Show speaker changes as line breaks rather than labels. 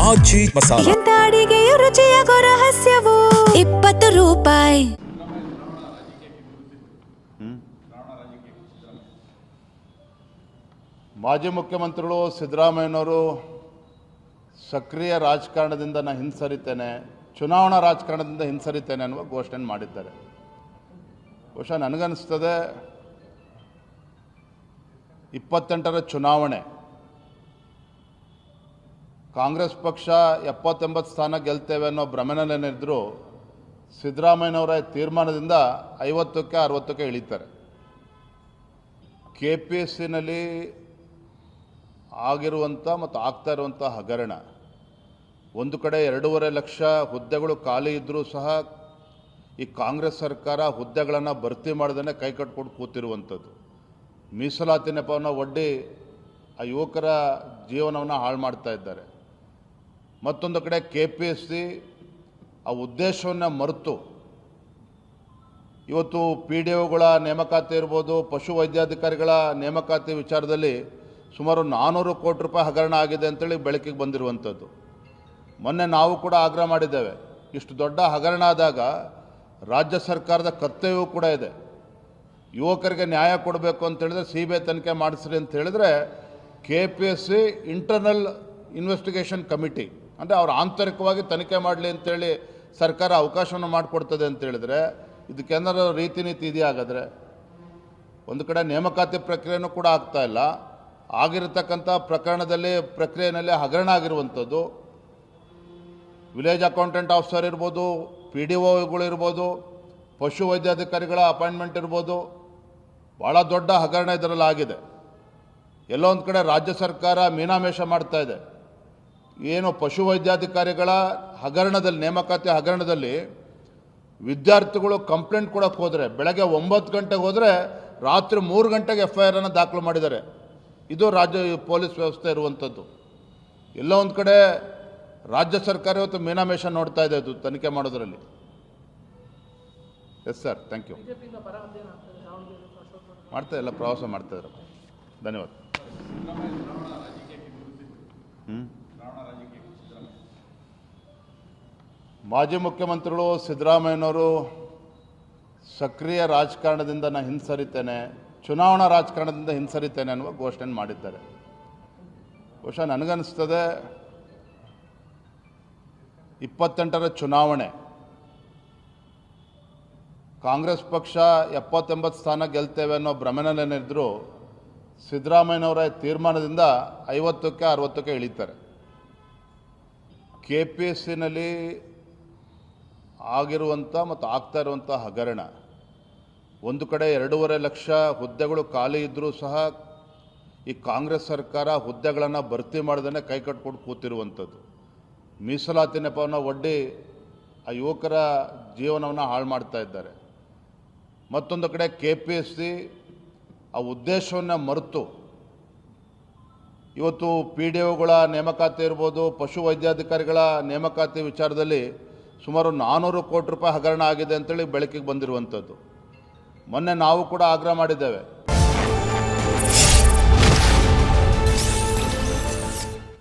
ಆಚಿ ಮಸಾಲ.
ಎಂತ ಅಡಿಗೆಯ ರುಚಿಯಾಗೋ ರಹಸ್ಯವು 20 ರೂಪಾಯಿ.
ಮಾಜಿ ಮುಖ್ಯಮಂತ್ರಿಗಳು ಸಿದ್ದರಾಮಯ್ಯನವರು ಸಕ್ರಿಯ ರಾಜಕಾರಣದಿಂದ ನಾನು ಹಿಂಸರಿತೇನೆ, ಚುನಾವಣಾ ರಾಜಕಾರಣದಿಂದ ಹಿಂಸರಿತೇನೆ ಅನ್ನುವ ಘೋಷಣೆ ಮಾಡಿದ್ದಾರೆ. ಬಹುಶಃ ನನಗನ್ನಿಸ್ತದೆ 28ರ ಚುನಾವಣೆ ಕಾಂಗ್ರೆಸ್ ಪಕ್ಷ 70-80 ಸ್ಥಾನ ಗೆಲ್ತೇವೆ ಅನ್ನೋ ಭ್ರಮೆನಲ್ಲೇನಿದ್ರು ಸಿದ್ದರಾಮಯ್ಯನವರ ತೀರ್ಮಾನದಿಂದ 50ಕ್ಕೆ 60ಕ್ಕೆ ಇಳಿತಾರೆ. KPSCನಲ್ಲಿ ಆಗಿರುವಂಥ ಮತ್ತು ಆಗ್ತಾ ಇರುವಂಥ ಹಗರಣ, ಒಂದು ಕಡೆ 2.5 ಲಕ್ಷ ಹುದ್ದೆಗಳು ಖಾಲಿ ಇದ್ದರೂ ಸಹ ಈ ಕಾಂಗ್ರೆಸ್ ಸರ್ಕಾರ ಹುದ್ದೆಗಳನ್ನು ಭರ್ತಿ ಮಾಡ್ದೇ ಕೈ ಕಟ್ಕೊಂಡು ಕೂತಿರುವಂಥದ್ದು, ಮೀಸಲಾತಿ ನೆಪವನ್ನು ಒಡ್ಡಿ ಆ ಯುವಕರ ಜೀವನವನ್ನು ಹಾಳು ಮಾಡ್ತಾ ಇದ್ದಾರೆ. ಮತ್ತೊಂದು ಕಡೆ KPSC ಆ ಉದ್ದೇಶವನ್ನು ಮರೆತು ಇವತ್ತು PDOಗಳ ನೇಮಕಾತಿ ಇರ್ಬೋದು, ಪಶು ವೈದ್ಯಾಧಿಕಾರಿಗಳ ನೇಮಕಾತಿ ವಿಚಾರದಲ್ಲಿ ಸುಮಾರು 400 ಕೋಟಿ ರೂಪಾಯಿ ಹಗರಣ ಆಗಿದೆ ಅಂತೇಳಿ ಬೆಳಕಿಗೆ ಬಂದಿರುವಂಥದ್ದು. ಮೊನ್ನೆ ನಾವು ಕೂಡ ಆಗ್ರಹ ಮಾಡಿದ್ದೇವೆ, ಇಷ್ಟು ದೊಡ್ಡ ಹಗರಣ ಆದಾಗ ರಾಜ್ಯ ಸರ್ಕಾರದ ಕರ್ತವ್ಯವೂ ಕೂಡ ಇದೆ. ಯುವಕರಿಗೆ ನ್ಯಾಯ ಕೊಡಬೇಕು ಅಂತೇಳಿದ್ರೆ CBI ತನಿಖೆ ಮಾಡಿಸ್ರಿ ಅಂತ ಹೇಳಿದ್ರೆ KPSC ಇಂಟರ್ನಲ್ ಇನ್ವೆಸ್ಟಿಗೇಷನ್ ಕಮಿಟಿ ಅಂದರೆ ಅವ್ರು ಆಂತರಿಕವಾಗಿ ತನಿಖೆ ಮಾಡಲಿ ಅಂತೇಳಿ ಸರ್ಕಾರ ಅವಕಾಶವನ್ನು ಮಾಡಿಕೊಡ್ತದೆ ಅಂತೇಳಿದ್ರೆ ಇದಕ್ಕೇನಾದ್ರು ರೀತಿ ನೀತಿ ಇದೆಯಾಗಾದರೆ ಒಂದು ಕಡೆ ನೇಮಕಾತಿ ಪ್ರಕ್ರಿಯೆನೂ ಕೂಡ ಆಗ್ತಾ ಇಲ್ಲ, ಆಗಿರತಕ್ಕಂಥ ಪ್ರಕ್ರಿಯೆಯಲ್ಲಿ ಹಗರಣ ಆಗಿರುವಂಥದ್ದು. ವಿಲೇಜ್ ಅಕೌಂಟೆಂಟ್ ಆಫೀಸರ್ ಇರ್ಬೋದು, PDOಗಳು ಇರ್ಬೋದು, ಪಶು ವೈದ್ಯಾಧಿಕಾರಿಗಳ ಅಪಾಯಿಂಟ್ಮೆಂಟ್ ಇರ್ಬೋದು, ಭಾಳ ದೊಡ್ಡ ಹಗರಣ ಇದರಲ್ಲಿ ಆಗಿದೆ. ಎಲ್ಲೋ ಒಂದು ಕಡೆ ರಾಜ್ಯ ಸರ್ಕಾರ ಮೀನಾಮೇಷ ಮಾಡ್ತಾ ಇದೆ. ಏನು ಪಶು ವೈದ್ಯಾಧಿಕಾರಿಗಳ ಹಗರಣದಲ್ಲಿ, ನೇಮಕಾತಿ ಹಗರಣದಲ್ಲಿ ವಿದ್ಯಾರ್ಥಿಗಳು ಕಂಪ್ಲೇಂಟ್ ಕೊಡೋಕ್ಕೆ ಹೋದರೆ ಬೆಳಗ್ಗೆ 9 ಗಂಟೆಗೆ ಹೋದರೆ ರಾತ್ರಿ 3 ಗಂಟೆಗೆ FIR ಅನ್ನು ದಾಖಲು ಮಾಡಿದ್ದಾರೆ. ಇದು ರಾಜ್ಯ ಪೊಲೀಸ್ ವ್ಯವಸ್ಥೆ ಇರುವಂಥದ್ದು. ಎಲ್ಲೋ ಒಂದು ಕಡೆ ರಾಜ್ಯ ಸರ್ಕಾರ ಇವತ್ತು ಮೀನಾಮೇಷ ನೋಡ್ತಾ ಇದೆ ಅದು ತನಿಖೆ ಮಾಡೋದರಲ್ಲಿ. Yes sir, thank you. ಮಾಡ್ತಾ ಇಲ್ಲ, ಪ್ರವಾಸ ಮಾಡ್ತಾಯಿದ್ರು. ಧನ್ಯವಾದ. ಮಾಜಿ ಮುಖ್ಯಮಂತ್ರಿಗಳು ಸಿದ್ದರಾಮಯ್ಯನವರು ಸಕ್ರಿಯ ರಾಜಕಾರಣದಿಂದ ನಾನು ಹಿಂಸರಿತೇನೆ, ಚುನಾವಣಾ ರಾಜಕಾರಣದಿಂದ ಹಿಂಸರಿತೇನೆ ಅನ್ನುವ ಘೋಷಣೆ ಮಾಡಿದ್ದಾರೆ. ಬಹುಶಃ ನನಗನ್ನಿಸ್ತದೆ 28ರ ಚುನಾವಣೆ ಕಾಂಗ್ರೆಸ್ ಪಕ್ಷ 70-80 ಸ್ಥಾನ ಗೆಲ್ತೇವೆ ಅನ್ನೋ ಭ್ರಮೆನಲ್ಲೇನಿದ್ರು ಸಿದ್ದರಾಮಯ್ಯನವರ ತೀರ್ಮಾನದಿಂದ 50ಕ್ಕೆ 60ಕ್ಕೆ ಇಳಿತಾರೆ. KPSCನಲ್ಲಿ ಆಗಿರುವಂಥ ಮತ್ತು ಆಗ್ತಾ ಇರುವಂಥ ಹಗರಣ, ಒಂದು ಕಡೆ 2.5 ಲಕ್ಷ ಹುದ್ದೆಗಳು ಖಾಲಿ ಇದ್ದರೂ ಸಹ ಈ ಕಾಂಗ್ರೆಸ್ ಸರ್ಕಾರ ಹುದ್ದೆಗಳನ್ನು ಭರ್ತಿ ಮಾಡ್ದೇ ಕೈ ಕಟ್ಕೊಂಡು ಕೂತಿರುವಂಥದ್ದು, ಮೀಸಲಾತಿ ನೆಪವನ್ನು ಒಡ್ಡಿ ಆ ಯುವಕರ ಜೀವನವನ್ನು ಹಾಳು ಮಾಡ್ತಾ ಇದ್ದಾರೆ. ಮತ್ತೊಂದು ಕಡೆ KPSC ಆ ಉದ್ದೇಶವನ್ನು ಮರೆತು ಇವತ್ತು PDOಗಳ ನೇಮಕಾತಿ ಇರ್ಬೋದು, ಪಶು ವೈದ್ಯಾಧಿಕಾರಿಗಳ ನೇಮಕಾತಿ ವಿಚಾರದಲ್ಲಿ ಸುಮಾರು 400 ಕೋಟಿ ರೂಪಾಯಿ ಹಗರಣ ಆಗಿದೆ ಅಂತೇಳಿ ಬೆಳಕಿಗೆ ಬಂದಿರುವಂಥದ್ದು. ಮೊನ್ನೆ ನಾವು ಕೂಡ ಆಗ್ರಹ ಮಾಡಿದ್ದೇವೆ,